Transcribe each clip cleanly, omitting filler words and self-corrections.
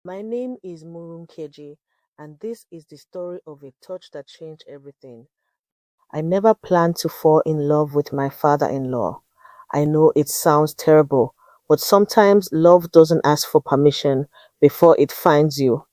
My name is Moronkeji, and this is the story of a touch that changed everything. I never planned to fall in love with my father-in-law. I know it sounds terrible, but sometimes love doesn't ask for permission before it finds you.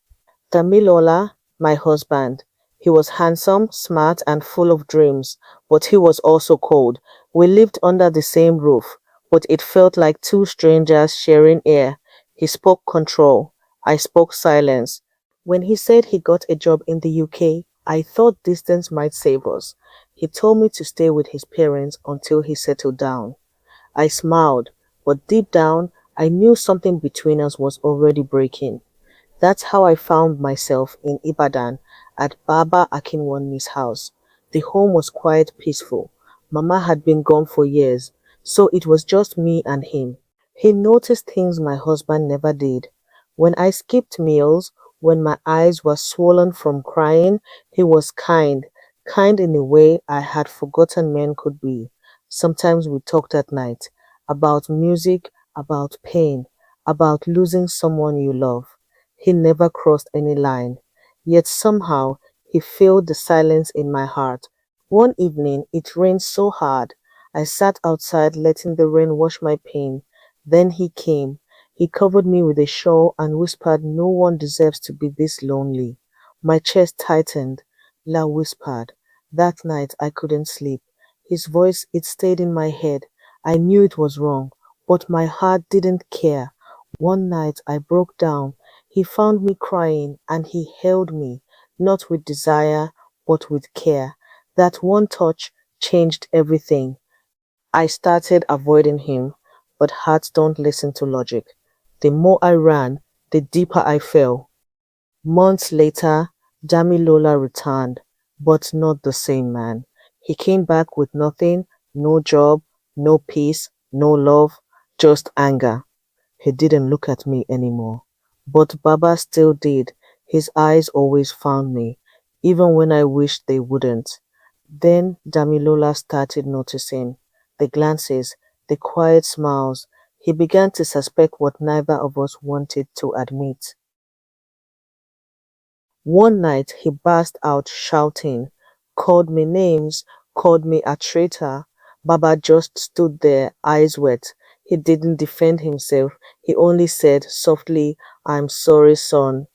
Damilola, my husband. He was handsome, smart, and full of dreams, but he was also cold. We lived under the same roof, but it felt like two strangers sharing air. He spoke control. I spoke silence. When he said he got a job in the UK, I thought distance might save us. He told me to stay with his parents until he settled down. I smiled, but deep down, I knew something between us was already breaking. That's how I found myself in Ibadan at Baba Akinwani's house. The home was quite peaceful. Mama had been gone for years, so it was just me and him. He noticed things my husband never did. When I skipped meals, when my eyes were swollen from crying, he was kind, kind in a way I had forgotten men could be. Sometimes we talked at night about music, about pain, about losing someone you love. He never crossed any line, yet somehow he filled the silence in my heart. One evening it rained so hard, I sat outside letting the rain wash my pain. Then he came. He covered me with a shawl and whispered, "No one deserves to be this lonely." My chest tightened. La whispered. That night I couldn't sleep. His voice, it stayed in my head. I knew it was wrong, but my heart didn't care. One night I broke down. He found me crying and he held me, not with desire, but with care. That one touch changed everything. I started avoiding him, but hearts don't listen to logic. The more I ran, the deeper I fell. Months later, Damilola returned, but not the same man. He came back with nothing, no job, no peace, no love, just anger. He didn't look at me anymore. But Baba still did. His eyes always found me, even when I wished they wouldn't. Then Damilola started noticing the glances, the quiet smiles. He began to suspect what neither of us wanted to admit. One night he burst out shouting, called me names, called me a traitor. Baba just stood there, eyes wet. He didn't defend himself. He only said softly, "I'm sorry, son."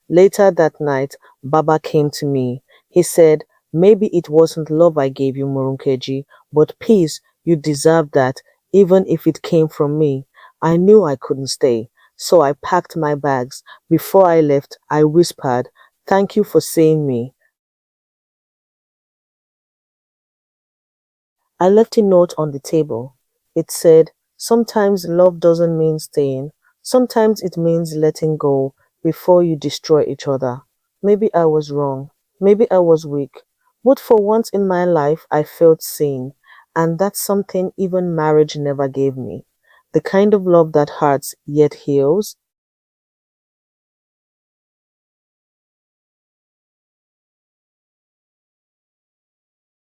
Later that night, Baba came to me. He said, "Maybe it wasn't love I gave you, Moronkeji, but peace. You deserve that, even if it came from me." I knew I couldn't stay, so I packed my bags. Before I left, I whispered, "Thank you for seeing me." I left a note on the table. It said, "Sometimes love doesn't mean staying. Sometimes it means letting go before you destroy each other." Maybe I was wrong. Maybe I was weak. But for once in my life, I felt seen. And that's something even marriage never gave me. The kind of love that hurts yet heals.